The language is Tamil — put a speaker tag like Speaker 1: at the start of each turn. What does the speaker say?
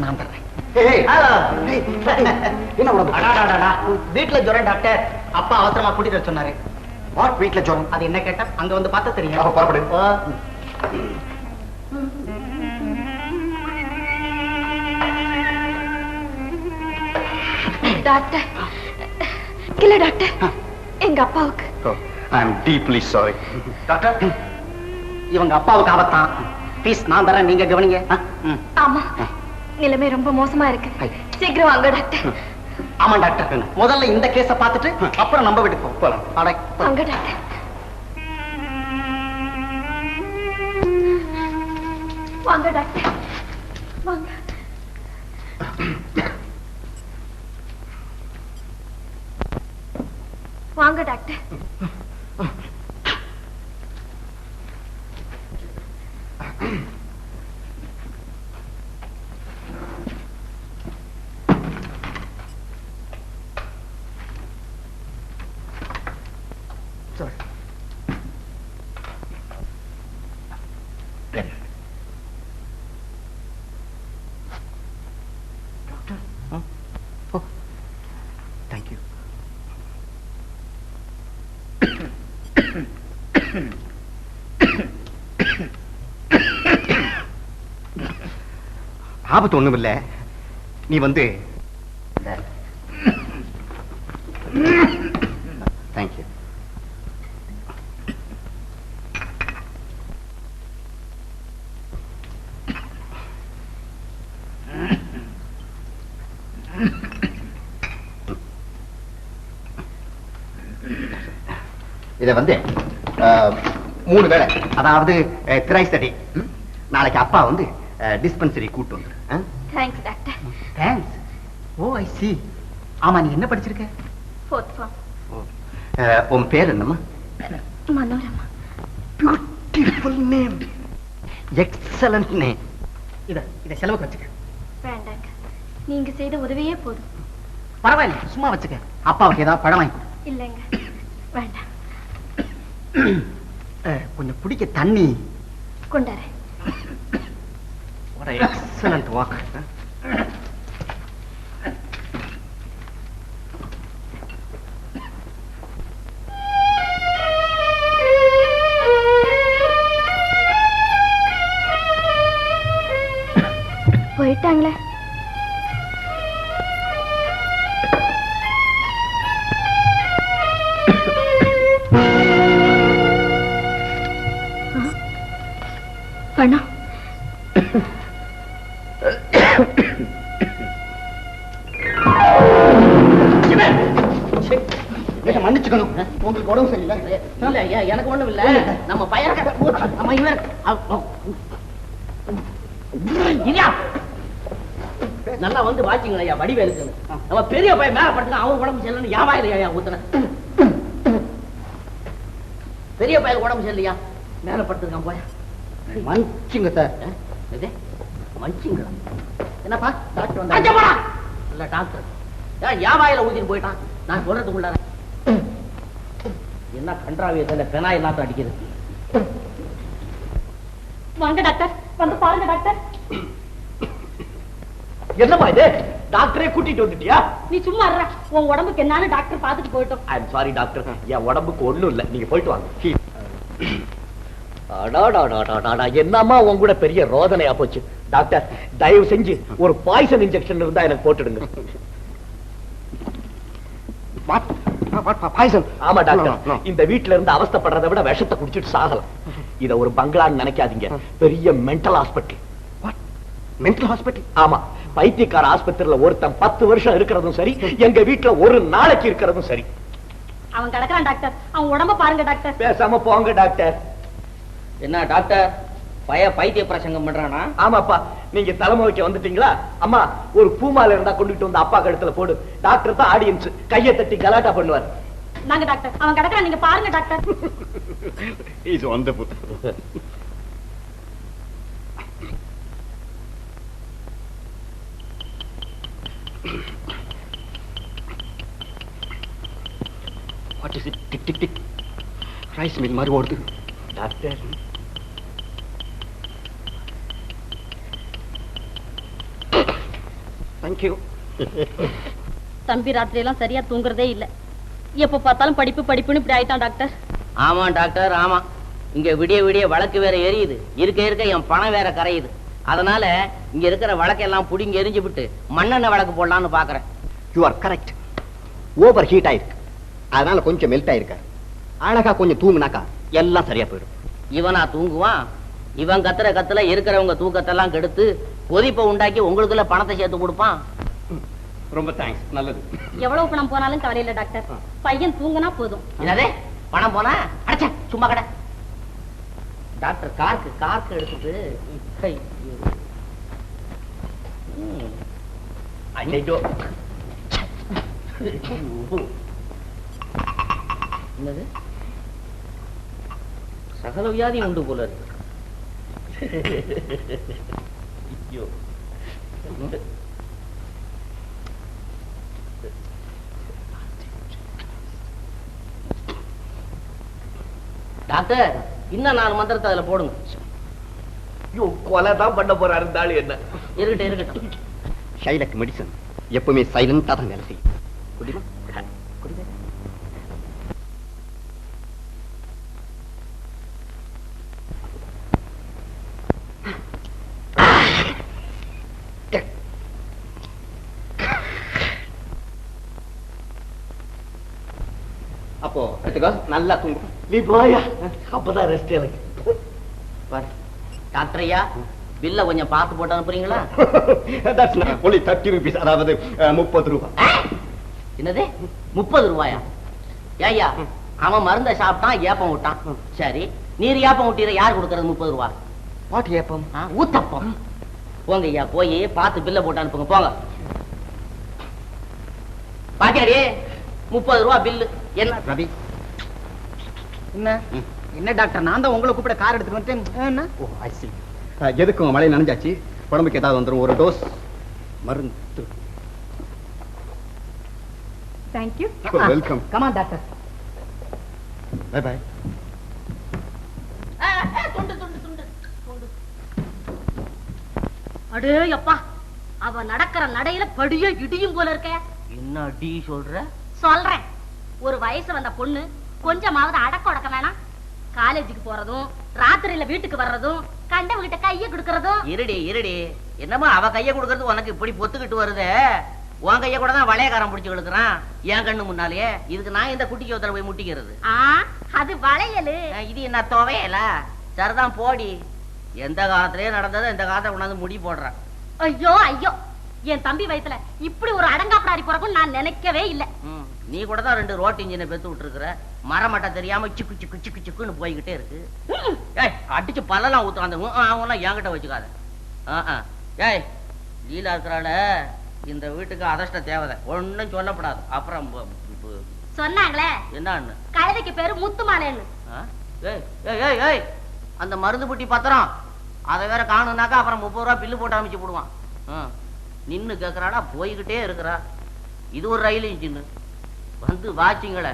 Speaker 1: நான் தர்றேன்.
Speaker 2: வீட்டுல ஜுரம் டாக்டர். அப்பா அவசரமா கூட்டிட்டு சொன்னாரு.
Speaker 1: வீட்டுல ஜுரம்?
Speaker 2: அது என்ன கேட்டா அங்க வந்து பார்த்தா தெரியும்.
Speaker 3: டாக்டர் இல்ல டாக்டர், எங்க அப்பாவுக்கு.
Speaker 1: I am deeply sorry.
Speaker 2: Doctor, இவங்க அப்பாவுக்கு ஆபத்தான். பீஸ் நான் தரேன், நீங்க கவனிங்க.
Speaker 3: ஆமா, நிலைமை ரொம்ப மோசமா இருக்கு. சீக்கிரம் வாங்க டாக்டர்.
Speaker 2: ஆமா டாக்டர், முதல்ல இந்த கேஸ பார்த்துட்டு அப்புறம் நம்ம வீட்டுக்கு போலாம்.
Speaker 3: வாங்க டாக்டர். வாங்க டாக்டர், வாங்க. வாங்க டாக்டர்.
Speaker 1: Thank you. ஆபத்து ஒண்ணுமில்ல. நீ வந்து தேங்க்யூ. இத வந்து 3 வேளை, அதாவது thrice a day. நாளைக்கு அப்பா வந்து டிஸ்பென்சரி கூட்டு வந்துரு.
Speaker 3: Thanks doctor.
Speaker 2: தேங்க்ஸ். ஓ ஐ சி. ஆமா, நீ என்ன படிச்சிருக்க?
Speaker 3: 4th form.
Speaker 1: உன் பேர் என்னம்மா?
Speaker 3: Manorama.
Speaker 1: Beautiful name, excellent name.
Speaker 2: இத செலவுக்கு வச்சுக்க.
Speaker 3: வேண்டாங்க, நீங்க செய்த உதவியே போதும்.
Speaker 2: பரவாயில்ல, சும்மா வச்சுக்க. அப்பாவுக்கு ஏதாவது பழம் வாங்கி.
Speaker 3: இல்லைங்க, வேண்டாம்.
Speaker 2: கொஞ்சம் குடிக்க தண்ணி
Speaker 3: கொண்டாரேன்.
Speaker 1: What an excellent walk.
Speaker 3: போயிட்டாங்களே. பணம்
Speaker 2: மன்னிச்சுக்கணும், உங்களுக்கு உடம்பு சரியில்லை.
Speaker 4: எனக்கு ஒண்ணும் இல்ல. நம்ம பையன் நல்லா வந்து வாச்சிங்களா வடிவேலுக்கு. நம்ம பெரிய பையன் மேல படுத்துக்க, அவன் உடம்பு சரியில்லைன்னு யாவாயிலையா ஊத்துன. பெரிய பையன் உடம்பு சரியில்லையா, மேல படுத்துருக்கான் போய.
Speaker 2: மன்னிச்சுங்க சார்.
Speaker 4: மன்னிச்சுங்களா? என்னப்பா டாக்டர் வந்தா? இல்ல டாக்டர் யாவாயில ஊத்திட்டு போயிட்டான். நான் சொல்றதுக்குள்ள என்ன கன்றாவிய பெனாயில் நாத்தம் அடிக்குது.
Speaker 3: வாங்க டாக்டர், வந்து பாருங்க டாக்டர்.
Speaker 4: என்னப்பா இது, டாக்டரே கூட்டிட்டு வந்துட்டியா?
Speaker 3: நீ சும்மா இருடா, உன் உடம்புக்கு என்னன்னு டாக்டர் பார்த்துட்டு போயிட்டோம்.
Speaker 4: ஐ எம் சாரி டாக்டர், என் உடம்புக்கு ஒண்ணும் இல்ல, நீங்க போயிட்டு வாங்க. என்னம்மா உன் கூட பெரிய ரோதனையா போச்சு. டாக்டர் தயவு செஞ்சு ஒரு பாய்சன் இன்ஜெக்ஷன் இருந்தா எனக்கு போட்டுடுங்க. ஆமா டாக்டர், இந்த வீட்டுல இருந்து அவஸ்தைப்படுறதை விட விஷத்தை குடிச்சிட்டு சாகலாம். இத ஒரு பங்களான்னு நினைக்காதீங்க, பெரிய மென்டல் ஹாஸ்பிட்டல்.
Speaker 1: Mental hospital?
Speaker 4: ஆமா, பைத்தியக்கார ஆஸ்பத்திரியில ஒருத்தன் 10 வருஷம் இருக்கிறதும் சரி, எங்க வீட்டுல ஒரு நாளைக்கு இருக்கிறதும் சரி.
Speaker 3: அவன் கிடக்குறான் டாக்டர், அவன் உடம்ப பாருங்க டாக்டர்.
Speaker 4: பேசாம போங்க டாக்டர்.
Speaker 2: என்ன டாக்டர், பைத்திய பிரசங்கம் பண்றானா?
Speaker 4: ஆமாப்பா, நீங்க தலைமுறைக்கு வந்துட்டீங்களா? அம்மா, ஒரு பூமால இருந்தா கொண்டுட்டு வந்து அப்பா கழுத்துல போடு. டாக்டர் தான் ஆடியன்ஸ், கையை தட்டி கலாட்டா பண்ணுவார்.
Speaker 3: நாங்க டாக்டர், அவன் கிடக்குறான், நீங்க பாருங்க doctor.
Speaker 1: He's wonderful. What is it? Tick tick tick. Rice mill மாதிரி ஓடுது.
Speaker 4: Doctor,
Speaker 1: thank you.
Speaker 5: தம்பி ராத்திரி எல்லாம் சரியா தூங்குறதே இல்ல. எப்ப பார்த்தாலும் படிப்பு படிப்புன்னு இப்படி ஆயிட்டான் டாக்டர்.
Speaker 2: ஆமா டாக்டர், ஆமா. இங்க விடிய விடிய வழக்கு வேற எரியுது, இருக்க இருக்க என் பணம் வேற கரையுது. அதனால இங்க இருக்கிற வழக்கெல்லாம் புடிங்கி எரிஞ்சு விட்டு மண்ணெண்ணெய் வழக்கு போடலாம்னு பாக்குறேன்.
Speaker 1: You are correct. Over heat ஆயிருக்கு, அதனால கொஞ்சம் மெல்ட் ஆயிருக்க. அழகா கொஞ்சம் தூங்குனாக்கா எல்லாம் சரியா போயிடும்.
Speaker 2: இவனா தூங்குவான்? இவன் கத்துற கத்துல இருக்கிறவங்க தூக்கத்தெல்லாம் கெடுத்து கொதிப்பை உண்டாக்கி உங்களுக்குள்ள பணத்தை சேர்த்து கொடுப்பான்.
Speaker 1: ரொம்ப தேங்க்ஸ், நல்லது.
Speaker 5: எவ்வளவு பணம் போனாலும் கவலை இல்ல டாக்டர், பையன் தூங்கினா போதும்.
Speaker 2: என்னது பணம் போனா? அடைச்ச சும்மா கடை. டாக்டர் கார்க்கு எடுத்துட்டு
Speaker 4: ஐயோ,
Speaker 2: என்னது சகல வியாதி உண்டு போல இருக்கு.
Speaker 4: ஐயோ.
Speaker 2: டாக்டர், இன்னும் 4 மந்திரத்தை அதுல போடுங்க.
Speaker 4: ஐயோ, கொலை தான் பண்ண போறாரு இந்த ஆளு. என்ன
Speaker 2: இருக்கட்டும்.
Speaker 1: ஷைலக் மெடிசன் எப்பவுமே சைலண்டா தான் வேலை செய்யும். குடிமா குடிமா. அப்போ எடுத்துக்கோ, நல்லா தூங்கும்.
Speaker 4: நீ போயா, அப்பதான் ரெஸ்ட் எனக்கு.
Speaker 2: டாக்டர் ஐயா, பில்ல கொஞ்சம் பார்த்து போட்டு அனுப்புறீங்களா?
Speaker 1: That's not only 30 rupees, அதாவது 30 ரூபாய்.
Speaker 2: என்னது 30 ரூபாயா? ஏய்யா, அவன் மருந்த சாப்பிட்டான், ஏப்பம் விட்டான். சரி, நீர் ஏப்பம் விட்டீர, யார் கொடுக்கறது 30 ரூபாய்?
Speaker 1: வாட் ஏப்பம்?
Speaker 2: ஊத்தப்பம். போங்க ஐயா, போய் பார்த்து பில்ல போட்டு அனுப்புங்க, போங்க. பாட்டியாடி, 30 ரூபாய் பில்லு. என்ன
Speaker 1: ரவி?
Speaker 2: என்ன டாக்டர், நான் தான் உங்களை கூப்பிட கார் எடுத்துட்டு வந்துட்டேன்.
Speaker 1: ஓ, I see. எதுக்கும் மழை நனைஞ்சாச்சு, உடம்புக்கு ஏதாவது வந்துடும், ஒரு டோஸ் மருந்து.
Speaker 3: Thank you.
Speaker 1: Welcome.
Speaker 2: Come on doctor.
Speaker 1: Bye bye.
Speaker 5: அடே அப்பா, அவ நடக்கிற நடையில படிய இடியும் போல இருக்க.
Speaker 2: என்ன அடி சொல்ற?
Speaker 5: சொல்றேன், ஒரு வயசு வந்த பொண்ணு கொஞ்சமாவது அடக்க உடக்க வேணாம். காலேஜுக்கு போறதும், ராத்திரியில வீட்டுக்கு வர்றதும், கண்டவங்கிட்ட கைய கொடுக்கறதும்.
Speaker 2: இருடி, என்னமா அவ கைய கொடுக்கறது உனக்கு இப்படி பொத்துக்கிட்டு வருது? உன் கைய கூட தான் வளையக்காரன் பிடிச்சு இழுக்கிறான் என் கண்ணு முன்னாலேயே. இதுக்கு நான் இந்த குட்டிக்கு ஒருத்தர போய் முட்டிக்கிறது?
Speaker 5: அது வளையலு.
Speaker 2: இது என்ன துவையல? சரிதான் போடி. எந்த காலத்திலேயே நடந்தது இந்த காலத்துல கொண்டாந்து முடி போடுறான்.
Speaker 5: ஐயோ ஐயோ, என் தம்பி வயசுல இப்படி ஒரு அடங்காப்படாரி பிறக்கும் நான் நினைக்கவே இல்லை.
Speaker 2: நீ கூட தான் 2 ரோட் இன்ஜினை பெத்து விட்டுருக்குற. மரமட்டை தெரியாம சிக்கு சிக்கு சிக்கு சிக்குன்னு போய்கிட்டே இருக்கு. ஏய், அடிச்சு பல்லெல்லாம் ஊத்துறான். அவங்களாம் என்கிட்ட வச்சுக்காத. ஏய், லீலா இருக்கிறாள், இந்த வீட்டுக்கு அதிர்ஷ்ட தேவதை, ஒன்னும் சொல்லப்படாது. அப்புறம்
Speaker 5: சொன்னாங்களே
Speaker 2: என்னன்னு?
Speaker 5: கழுதைக்கு பேரு முத்துமானேன்னு.
Speaker 2: ஏய், அந்த மருந்து புட்டி பத்திரம் அதை வேற காணுனாக்கா அப்புறம் 30 ரூபா பில்லு போட்டு அமைச்சு போடுவான். நின்னு கேக்குறாடா, போய்கிட்டே இருக்கிறா. இது ஒரு ரயில் இன்ஜின் வந்து வாச்சிங்களே.